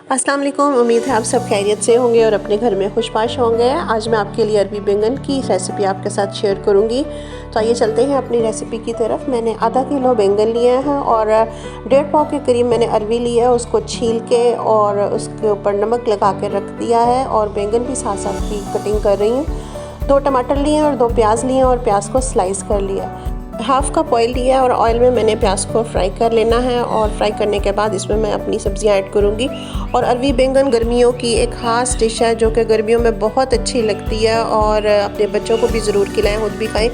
अस्सलाम वालेकुम। उम्मीद है आप सब खैरियत से होंगे और अपने घर में खुशबाश होंगे। आज मैं आपके लिए अरबी बैंगन की रेसिपी आपके साथ शेयर करूंगी। तो आइए चलते हैं अपनी रेसिपी की तरफ। मैंने आधा किलो बैंगन लिया है और 1.5 पाव के करीब मैंने अरबी लिया है। उसको छील के और उसके ऊपर नमक लगा के रख दिया है और बैंगन भी साथ साथ की कटिंग कर रही हूँ। 2 टमाटर लिए और 2 प्याज लिए और प्याज को स्लाइस कर लिया। हाफ़ कप ऑयल लिया और ऑयल में मैंने प्याज को फ्राई कर लेना है और फ्राई करने के बाद इसमें मैं अपनी सब्जियां ऐड करूंगी। और अरबी बैंगन गर्मियों की एक ख़ास डिश है जो कि गर्मियों में बहुत अच्छी लगती है और अपने बच्चों को भी ज़रूर खिलाएं, खुद भी खाएं।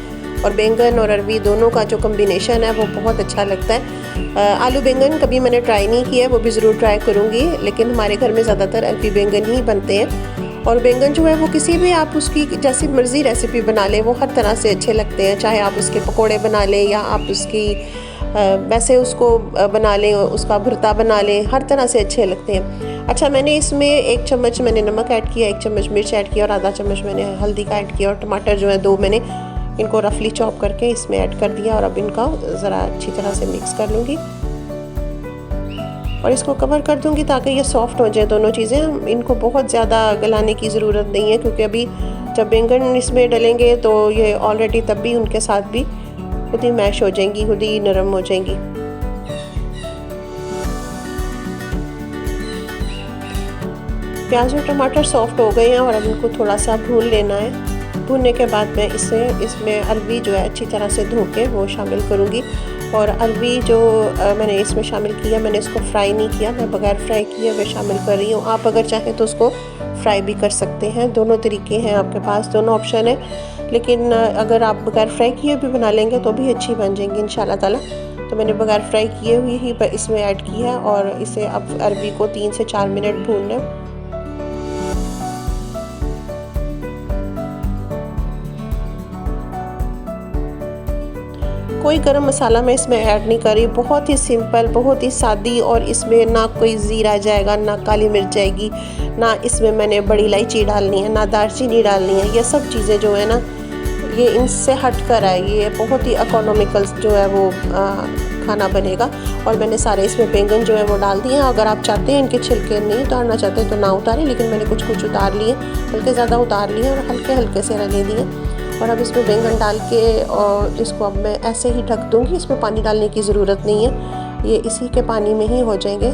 और बैंगन और अरबी दोनों का जो कम्बिनेशन है वो बहुत अच्छा लगता है। आलू बैंगन कभी मैंने ट्राई नहीं किया, वो भी ज़रूर ट्राई करूँगी, लेकिन हमारे घर में ज़्यादातर अरबी बैंगन ही बनते हैं। और बैंगन जो है वो किसी भी आप उसकी जैसी मर्ज़ी रेसिपी बना लें वो हर तरह से अच्छे लगते हैं। चाहे आप उसके पकोड़े बना लें या आप उसकी वैसे उसको बना लें, उसका भरता बना लें, हर तरह से अच्छे लगते हैं। अच्छा, मैंने इसमें 1 चम्मच मैंने नमक ऐड किया, 1 चम्मच मिर्च ऐड किया और आधा चम्मच मैंने हल्दी का ऐड किया। और टमाटर जो है 2 मैंने इनको रफली चॉप करके इसमें ऐड कर दिया और अब इनका ज़रा अच्छी तरह से मिक्स कर लूँगी और इसको कवर कर दूंगी ताकि ये सॉफ्ट हो जाए दोनों चीज़ें। इनको बहुत ज़्यादा गलाने की ज़रूरत नहीं है क्योंकि अभी जब बैंगन इसमें डलेंगे तो ये ऑलरेडी तब भी उनके साथ भी खुद ही मैश हो जाएंगी, खुद ही नरम हो जाएंगी। प्याज और टमाटर सॉफ्ट हो गए हैं और अब इनको थोड़ा सा भून लेना है। भूनने के बाद मैं इसमें अरबी जो है अच्छी तरह से धो के वो शामिल करूँगी। और अरबी जो मैंने इसमें शामिल किया, मैंने इसको फ्राई नहीं किया, मैं बगैर फ्राई किए हुए शामिल कर रही हूँ। आप अगर चाहें तो उसको फ्राई भी कर सकते हैं, दोनों तरीके हैं आपके पास, दोनों ऑप्शन है। लेकिन अगर आप बगैर फ्राई किए भी बना लेंगे तो भी अच्छी बन जाएंगी इंशाल्लाह ताला। तो मैंने बगैर फ्राई किए हुए ही इसमें ऐड किया और इसे अब अरबी को 3 से 4 मिनट भूनना है। कोई गरम मसाला मैं इसमें ऐड नहीं कर रही, बहुत ही सिंपल, बहुत ही सादी। और इसमें ना कोई ज़ीरा जाएगा, ना काली मिर्च जाएगी, ना इसमें मैंने बड़ी इलायची डालनी है, ना दालचीनी डालनी है। ये सब चीज़ें जो है ना ये इनसे हट कर है, ये बहुत ही इकोनॉमिकल जो है वो खाना बनेगा। और मैंने सारे इसमें बैंगन जो है वो डाल दिए हैं। अगर आप चाहते हैं इनके छिलके नहीं उतारना चाहते तो ना उतारें, लेकिन मैंने कुछ कुछ उतार लिए, बल्कि ज़्यादा उतार लिए और हल्के हल्के से रहने दिए। और अब इसमें बैंगन डाल के और इसको अब मैं ऐसे ही ढक दूँगी, इसमें पानी डालने की ज़रूरत नहीं है, ये इसी के पानी में ही हो जाएंगे।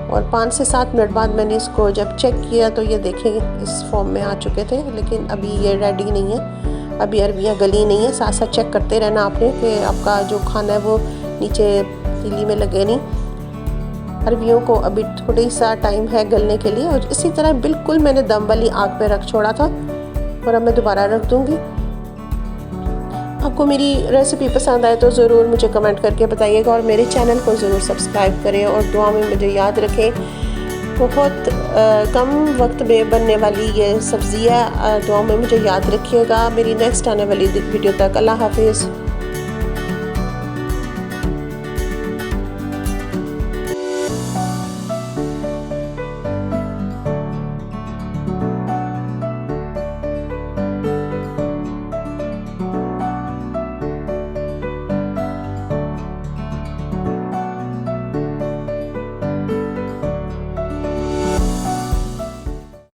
और 5 से 7 मिनट बाद मैंने इसको जब चेक किया तो ये देखें इस फॉर्म में आ चुके थे, लेकिन अभी ये रेडी नहीं है, अभी अरबियाँ गली नहीं है। साथ साथ चेक करते रहना आपने कि आपका जो खाना है वो नीचे तीली में लगे नहीं। अरबियों को अभी थोड़ी सा टाइम है गलने के लिए। और इसी तरह बिल्कुल मैंने दम वाली आग पे रख छोड़ा था और अब मैं दोबारा रख दूँगी। आपको मेरी रेसिपी पसंद आए तो ज़रूर मुझे कमेंट करके बताइएगा और मेरे चैनल को ज़रूर सब्सक्राइब करें और दुआ में मुझे याद रखें। बहुत कम वक्त में बनने वाली ये सब्ज़ियाँ दुआ में मुझे याद रखिएगा। मेरी नेक्स्ट आने वाली वीडियो तक अल्लाह हाफिज़।